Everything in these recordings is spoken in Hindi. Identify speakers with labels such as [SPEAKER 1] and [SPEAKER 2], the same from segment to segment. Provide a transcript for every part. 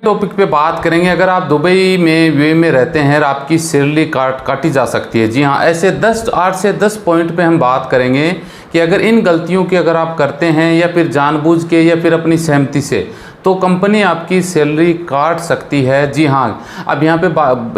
[SPEAKER 1] टॉपिक पे बात करेंगे। अगर आप दुबई में यूएई में रहते हैं और आपकी सैलरी काटी जा सकती है। जी हाँ, ऐसे 8 से 10 पॉइंट पे हम बात करेंगे कि अगर इन गलतियों की अगर आप करते हैं या फिर जानबूझ के या फिर अपनी सहमति से, तो कंपनी आपकी सैलरी काट सकती है। जी हाँ, अब यहाँ पे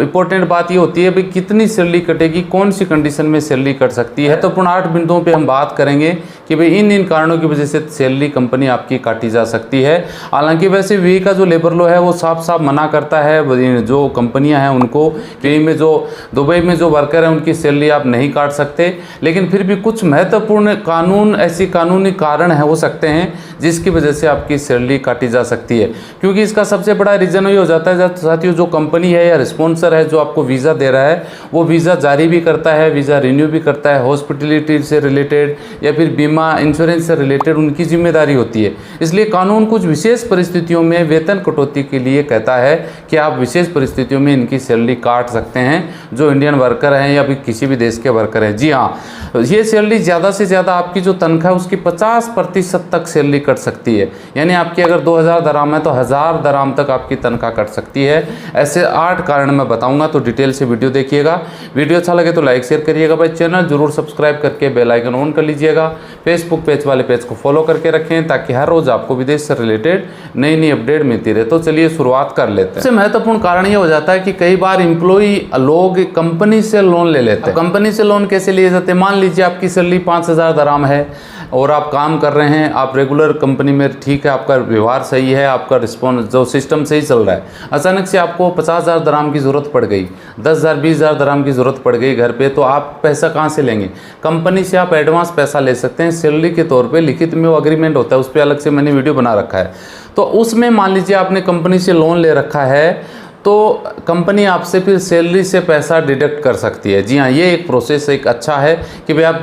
[SPEAKER 1] इंपॉर्टेंट बात ये होती है भाई कितनी सैलरी कटेगी, कौन सी कंडीशन में सैलरी कट सकती है। तो पूर्ण 8 बिंदुओं पे हम बात करेंगे कि भाई इन कारणों की वजह से सैलरी कंपनी आपकी काटी जा सकती है। हालांकि वैसे यूएई का जो लेबर लॉ है वो साफ साफ मना करता है, जो कंपनियां हैं उनको यूएई में जो दुबई में जो वर्कर हैं उनकी सैलरी आप नहीं काट सकते। लेकिन फिर भी कुछ महत्वपूर्ण ऐसी कानूनी कारण हो सकते हैं जिसकी वजह से आपकी सैलरी काटी जा सकती है। क्योंकि इसका सबसे बड़ा रीज़न ये हो जाता है साथियों, जो कंपनी है या स्पॉन्सर है जो आपको वीज़ा दे रहा है वो वीज़ा जारी भी करता है, वीज़ा रिन्यू भी करता है, हॉस्पिटलिटी से रिलेटेड या फिर बीमा इंश्योरेंस से रिलेटेड उनकी जिम्मेदारी होती है। इसलिए कानून कुछ विशेष परिस्थितियों में वेतन कटौती के लिए कहता है कि आप विशेष परिस्थितियों में इनकी सैलरी काट सकते हैं, जो इंडियन वर्कर हैं या फिर किसी भी देश के वर्कर हैं। जी हाँ, ये सैलरी ज़्यादा से ज़्यादा आपकी जो तनख्वाह है उसकी 50% तक सैलरी कट सकती है। यानी आपकी अगर 2000 दराम है तो 1000 दराम तक आपकी तनख्वाह कट सकती है। ऐसे 8 कारण मैं बताऊंगा, तो डिटेल से वीडियो देखिएगा। वीडियो अच्छा लगे तो लाइक शेयर करिएगा भाई, चैनल जरूर सब्सक्राइब करके बेल आइकन ऑन कर लीजिएगा। फेसबुक पेज वाले पेज को फॉलो करके रखें ताकि हर रोज़ आपको विदेश से रिलेटेड नई अपडेट मिलती रहे। तो चलिए शुरुआत कर लेते हैं। सबसे महत्वपूर्ण कारण ये हो जाता है कि कई बार एम्प्लॉई लोग कंपनी से लोन ले लेते हैं। कंपनी से लोन कैसे लिए जाते हैं? मान लीजिए आपकी सैलरी 5000 दराम है और आप काम कर रहे हैं, आप रेगुलर कंपनी में ठीक है, आपका व्यवहार सही है, आपका रिस्पॉन्स जो सिस्टम सही चल रहा है। अचानक से आपको 50,000 दराम की ज़रूरत पड़ गई, 10,000 20,000 दराम की ज़रूरत पड़ गई घर पे, तो आप पैसा कहाँ से लेंगे? कंपनी से आप एडवांस पैसा ले सकते हैं सैलरी के तौर पे। लिखित में वो अग्रीमेंट होता है, उस पर अलग से मैंने वीडियो बना रखा है। तो उसमें मान लीजिए आपने कंपनी से लोन ले रखा है तो कंपनी आपसे फिर सैलरी से पैसा डिडक्ट कर सकती है। जी हाँ, ये एक प्रोसेस एक अच्छा है कि भाई आप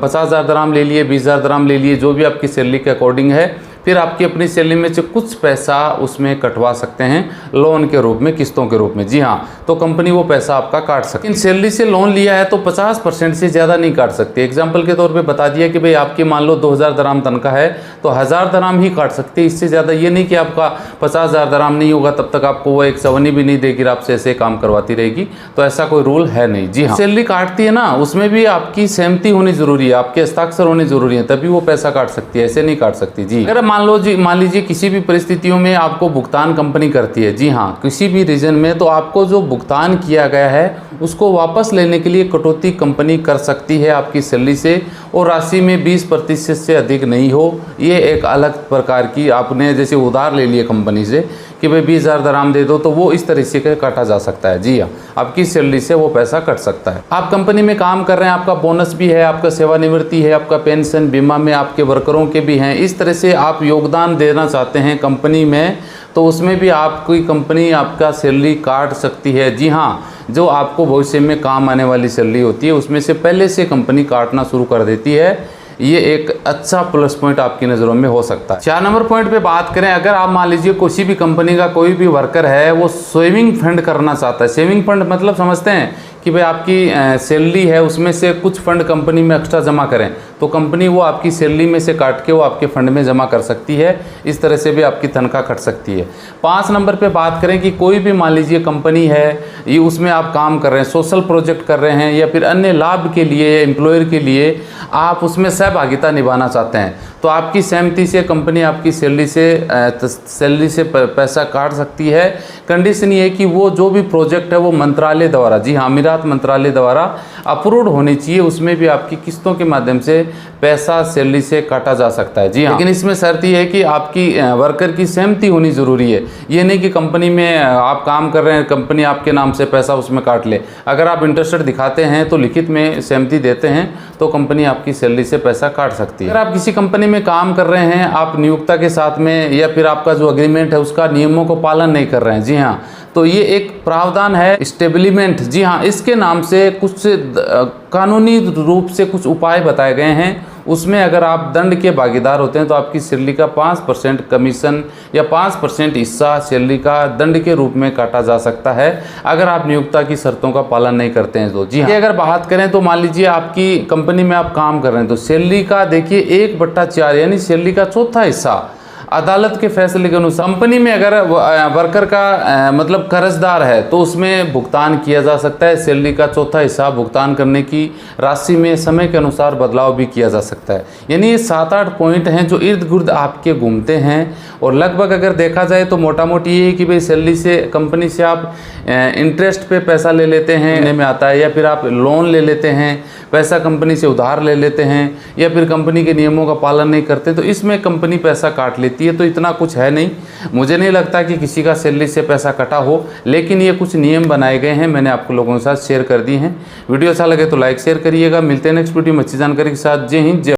[SPEAKER 1] 50,000 दराम ले लिए, 20,000 दराम ले लिए, जो भी आपकी सैलरी के अकॉर्डिंग है, फिर आपकी अपनी सैलरी में से कुछ पैसा उसमें कटवा सकते हैं लोन के रूप में, किस्तों के रूप में। जी हाँ, तो कंपनी वो पैसा आपका काट सकती है। इन सैलरी से लोन लिया है तो 50% से ज़्यादा नहीं काट सकती। एग्जाम्पल के तौर पे बता दिया कि भाई आपकी मान लो 2000 दराम तनख्वाह है तो 1000 दराम ही काट सकती है, इससे ज़्यादा ये नहीं कि आपका 50,000 दराम नहीं होगा तब तक आपको वो एक सवनी भी नहीं देगी, आपसे ऐसे काम करवाती रहेगी। तो ऐसा कोई रूल है नहीं। जी हाँ, सैलरी काटती है ना, उसमें भी आपकी सहमति होनी जरूरी है, आपके हस्ताक्षर होने जरूरी है, तभी वो पैसा काट सकती है, ऐसे नहीं काट सकती। जी, अगर मान लीजिए किसी भी परिस्थितियों में आपको भुगतान कंपनी करती है, जी हाँ, किसी भी रीजन में, तो आपको जो भुगतान किया गया है उसको वापस लेने के लिए कटौती कंपनी कर सकती है आपकी सैलरी से, और राशि में 20% से अधिक नहीं हो। ये एक अलग प्रकार की, आपने जैसे उधार ले लिया कंपनी से कि भाई 20,000 दराम दे दो, तो वो इस तरीके से काटा जा सकता है। जी हाँ, आपकी सैलरी से वो पैसा कट सकता है। आप कंपनी में काम कर रहे हैं, आपका बोनस भी है, आपका सेवानिवृत्ति है, आपका पेंशन बीमा में आपके वर्करों के भी हैं, इस तरह से आप योगदान देना चाहते हैं कंपनी में, तो उसमें भी आपकी कंपनी आपका सैलरी काट सकती है। जी हाँ, जो आपको भविष्य में काम आने वाली सैलरी होती है उसमें से पहले से कंपनी काटना शुरू कर देती है। ये एक अच्छा प्लस पॉइंट आपकी नज़रों में हो सकता है। 4 नंबर पॉइंट पे बात करें, अगर आप मान लीजिए किसी भी कंपनी का कोई भी वर्कर है वो सेविंग फंड करना चाहता है। सेविंग फंड मतलब समझते हैं कि भाई आपकी सैलरी है उसमें से कुछ फंड कंपनी में एक्स्ट्रा जमा करें, तो कंपनी वो आपकी सैलरी में से काट के वो आपके फंड में जमा कर सकती है। इस तरह से भी आपकी तनख्वाह कट सकती है। 5 नंबर पे बात करें कि कोई भी मान लीजिए कंपनी है, ये उसमें आप काम कर रहे हैं, सोशल प्रोजेक्ट कर रहे हैं या फिर अन्य लाभ के लिए, एम्प्लॉयर के लिए आप उसमें सहभागिता निभाना चाहते हैं, तो आपकी सहमति से कंपनी आपकी सैलरी से पैसा काट सकती है। कंडीशन ये है कि वो जो भी प्रोजेक्ट है वो मंत्रालय द्वारा, जी हाँ, अमीरात मंत्रालय द्वारा अप्रूव्ड होनी चाहिए, उसमें भी आपकी किस्तों के माध्यम से पैसा सैलरी से काटा जा सकता है। जी हाँ, लेकिन इसमें शर्त यह है कि आपकी वर्कर की सहमति होनी जरूरी है। ये नहीं कि कंपनी में आप काम कर रहे हैं, कंपनी आपके नाम से पैसा उसमें काट ले। अगर आप इंटरेस्टेड दिखाते हैं तो लिखित में सहमति देते हैं तो कंपनी आपकी सैलरी से पैसा काट सकती है। अगर आप किसी कंपनी में काम कर रहे हैं, आप नियोक्ता के साथ में या फिर आपका जो एग्रीमेंट है उसका नियमों को पालन नहीं कर रहे हैं, जी हाँ, तो ये एक प्रावधान है स्टेबलिमेंट। जी हाँ, इसके नाम से कुछ कानूनी रूप से कुछ उपाय बताए गए हैं। उसमें अगर आप दंड के भागीदार होते हैं तो आपकी सैलरी का 5% कमीशन या 5% हिस्सा सैलरी का दंड के रूप में काटा जा सकता है, अगर आप नियोक्ता की शर्तों का पालन नहीं करते हैं तो। जी हाँ, अगर बात करें तो मान लीजिए आपकी कंपनी में आप काम कर रहे हैं तो सैलरी का देखिए 1/4 यानी सैलरी का चौथा हिस्सा अदालत के फैसले के अनुसार कंपनी में अगर वर्कर का मतलब कर्जदार है तो उसमें भुगतान किया जा सकता है। सैलरी का चौथा हिस्सा भुगतान करने की राशि में समय के अनुसार बदलाव भी किया जा सकता है। यानी ये 7-8 पॉइंट हैं जो इर्द गिर्द आपके घूमते हैं। और लगभग अगर देखा जाए तो मोटा मोटी ये है कि भाई सैलरी से कंपनी से आप इंटरेस्ट पे पैसा ले लेते हैं में आता है, या फिर आप लोन ले लेते हैं, पैसा कंपनी से उधार ले लेते हैं, या फिर कंपनी के नियमों का पालन नहीं करते तो इसमें कंपनी पैसा काट लेती है। तो इतना कुछ है नहीं, मुझे नहीं लगता कि किसी का सैलरी से पैसा कटा हो, लेकिन ये कुछ नियम बनाए गए हैं, मैंने आपको लोगों के साथ शेयर कर दिए हैं। वीडियो अच्छा लगे तो लाइक शेयर करिएगा। मिलते हैं नेक्स्ट वीडियो में अच्छी जानकारी के साथ। जय हिंद, जय